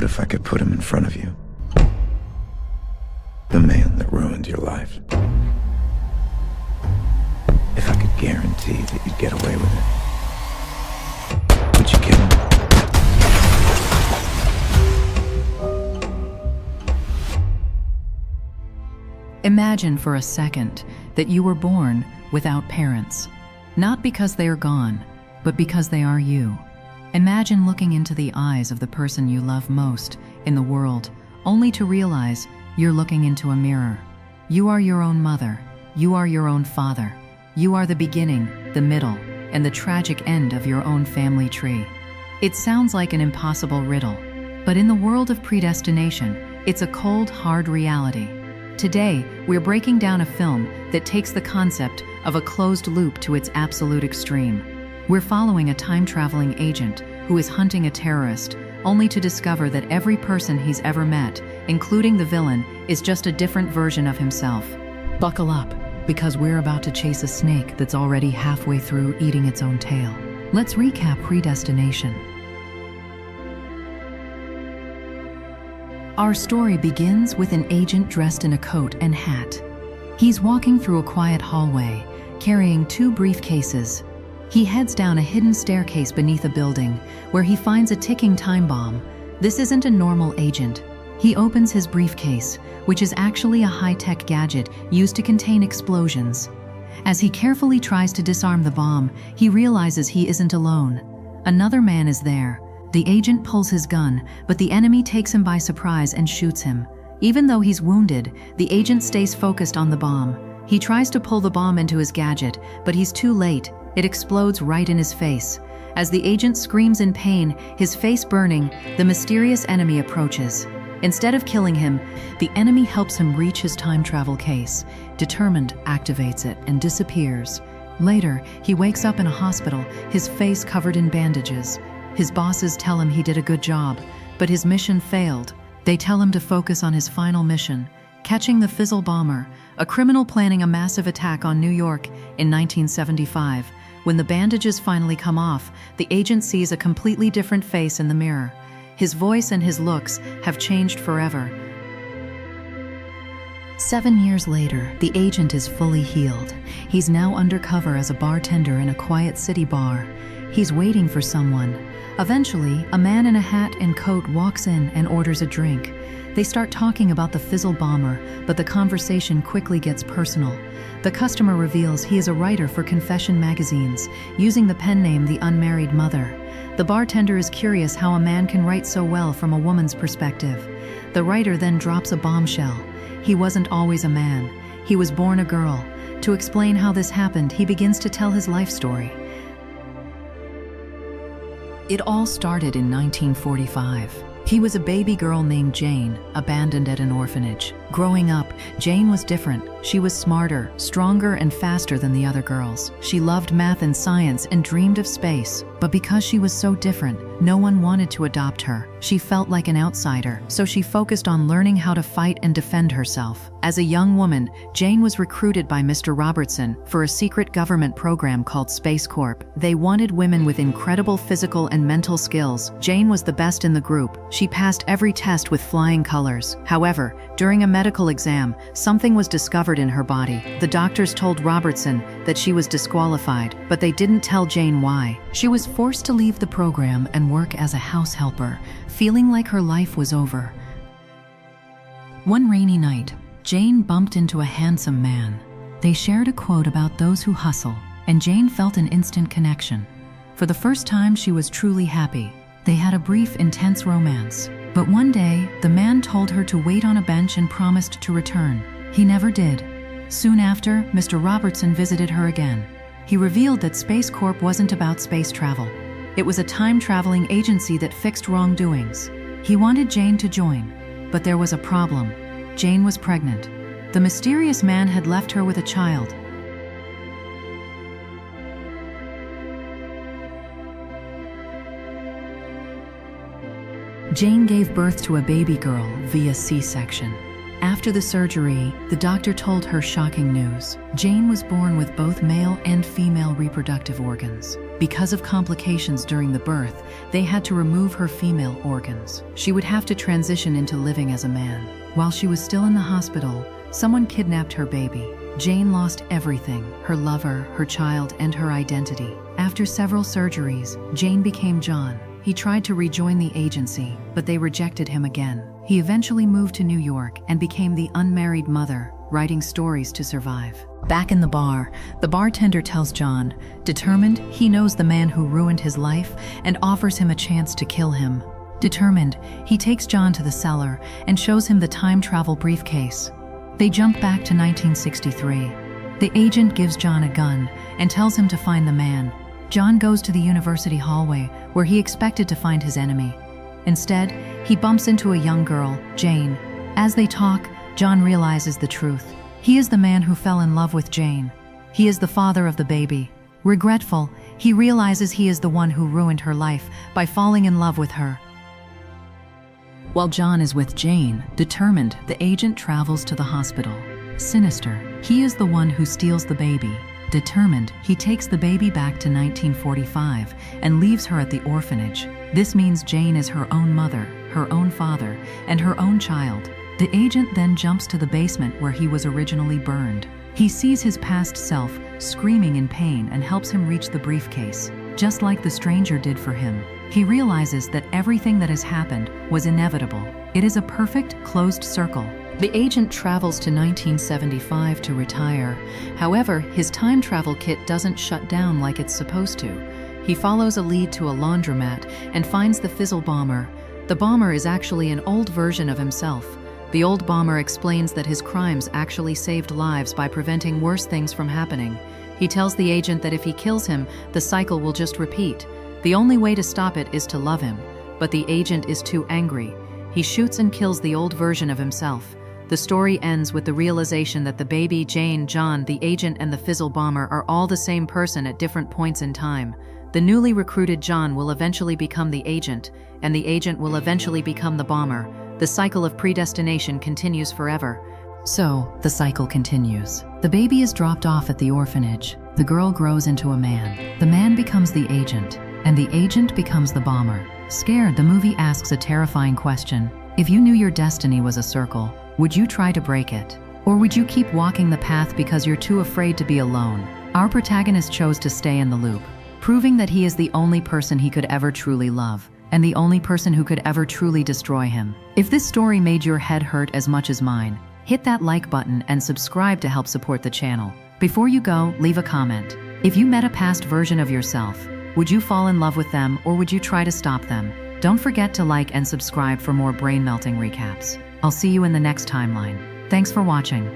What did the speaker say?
What if I could put him in front of you? The man that ruined your life. If I could guarantee that you'd get away with it, would you kill him? Imagine for a second that you were born without parents, not because they are gone, but because they are you. Imagine looking into the eyes of the person you love most in the world, only to realize you're looking into a mirror. You are your own mother. You are your own father. You are the beginning, the middle, and the tragic end of your own family tree. It sounds like an impossible riddle, but in the world of predestination, it's a cold, hard reality. Today, we're breaking down a film that takes the concept of a closed loop to its absolute extreme. We're following a time-traveling agent who is hunting a terrorist, only to discover that every person he's ever met, including the villain, is just a different version of himself. Buckle up, because we're about to chase a snake that's already halfway through eating its own tail. Let's recap Predestination. Our story begins with an agent dressed in a coat and hat. He's walking through a quiet hallway, carrying 2 briefcases. He heads down a hidden staircase beneath a building, where he finds a ticking time bomb. This isn't a normal agent. He opens his briefcase, which is actually a high-tech gadget used to contain explosions. As he carefully tries to disarm the bomb, he realizes he isn't alone. Another man is there. The agent pulls his gun, but the enemy takes him by surprise and shoots him. Even though he's wounded, the agent stays focused on the bomb. He tries to pull the bomb into his gadget, but he's too late. It explodes right in his face. As the agent screams in pain, his face burning, the mysterious enemy approaches. Instead of killing him, the enemy helps him reach his time travel case. Determined, activates it and disappears. Later, he wakes up in a hospital, his face covered in bandages. His bosses tell him he did a good job, but his mission failed. They tell him to focus on his final mission, catching the Fizzle bomber, a criminal planning a massive attack on New York in 1975. When the bandages finally come off, the agent sees a completely different face in the mirror. His voice and his looks have changed forever. 7 years later, the agent is fully healed. He's now undercover as a bartender in a quiet city bar. He's waiting for someone. Eventually, a man in a hat and coat walks in and orders a drink. They start talking about the Fizzle bomber, but the conversation quickly gets personal. The customer reveals he is a writer for confession magazines, using the pen name The Unmarried Mother. The bartender is curious how a man can write so well from a woman's perspective. The writer then drops a bombshell. He wasn't always a man. He was born a girl. To explain how this happened, he begins to tell his life story. It all started in 1945. He was a baby girl named Jane, abandoned at an orphanage. Growing up, Jane was different. She was smarter, stronger, and faster than the other girls. She loved math and science and dreamed of space. But because she was so different, no one wanted to adopt her. She felt like an outsider, so she focused on learning how to fight and defend herself. As a young woman, Jane was recruited by Mr. Robertson for a secret government program called Space Corp. They wanted women with incredible physical and mental skills. Jane was the best in the group. She passed every test with flying colors. However, during a medical exam, something was discovered in her body. The doctors told Robertson that she was disqualified, but they didn't tell Jane why. She was forced to leave the program and work as a house helper, feeling like her life was over. One rainy night, Jane bumped into a handsome man. They shared a quote about those who hustle, and Jane felt an instant connection. For the first time, she was truly happy. They had a brief, intense romance. But one day, the man told her to wait on a bench and promised to return. He never did. Soon after, Mr. Robertson visited her again. He revealed that Space Corp wasn't about space travel. It was a time-traveling agency that fixed wrongdoings. He wanted Jane to join, but there was a problem. Jane was pregnant. The mysterious man had left her with a child. Jane gave birth to a baby girl via C-section. After the surgery, the doctor told her shocking news. Jane was born with both male and female reproductive organs. Because of complications during the birth, they had to remove her female organs. She would have to transition into living as a man. While she was still in the hospital, someone kidnapped her baby. Jane lost everything: her lover, her child, and her identity. After several surgeries, Jane became John. He tried to rejoin the agency, but they rejected him again. He eventually moved to New York and became the unmarried mother, writing stories to survive. Back in the bar, the bartender tells John, determined, he knows the man who ruined his life and offers him a chance to kill him. Determined, he takes John to the cellar and shows him the time travel briefcase. They jump back to 1963. The agent gives John a gun and tells him to find the man. John goes to the university hallway where he expected to find his enemy. Instead, he bumps into a young girl, Jane. As they talk, John realizes the truth. He is the man who fell in love with Jane. He is the father of the baby. Regretful, he realizes he is the one who ruined her life by falling in love with her. While John is with Jane, determined, the agent travels to the hospital. Sinister, he is the one who steals the baby. Determined, he takes the baby back to 1945 and leaves her at the orphanage. This means Jane is her own mother, her own father, and her own child. The agent then jumps to the basement where he was originally burned. He sees his past self, screaming in pain, and helps him reach the briefcase, just like the stranger did for him. He realizes that everything that has happened was inevitable. It is a perfect, closed circle. The agent travels to 1975 to retire. However, his time travel kit doesn't shut down like it's supposed to. He follows a lead to a laundromat and finds the Fizzle bomber. The bomber is actually an old version of himself. The old bomber explains that his crimes actually saved lives by preventing worse things from happening. He tells the agent that if he kills him, the cycle will just repeat. The only way to stop it is to love him. But the agent is too angry. He shoots and kills the old version of himself. The story ends with the realization that the baby, Jane, John, the agent, and the Fizzle bomber are all the same person at different points in time. The newly recruited John will eventually become the agent, and the agent will eventually become the bomber. The cycle of predestination continues forever. So, the cycle continues. The baby is dropped off at the orphanage. The girl grows into a man. The man becomes the agent, and the agent becomes the bomber. Scared, the movie asks a terrifying question. If you knew your destiny was a circle, would you try to break it? Or would you keep walking the path because you're too afraid to be alone? Our protagonist chose to stay in the loop, proving that he is the only person he could ever truly love, and the only person who could ever truly destroy him. If this story made your head hurt as much as mine, hit that like button and subscribe to help support the channel. Before you go, leave a comment. If you met a past version of yourself, would you fall in love with them or would you try to stop them? Don't forget to like and subscribe for more brain-melting recaps. I'll see you in the next timeline. Thanks for watching.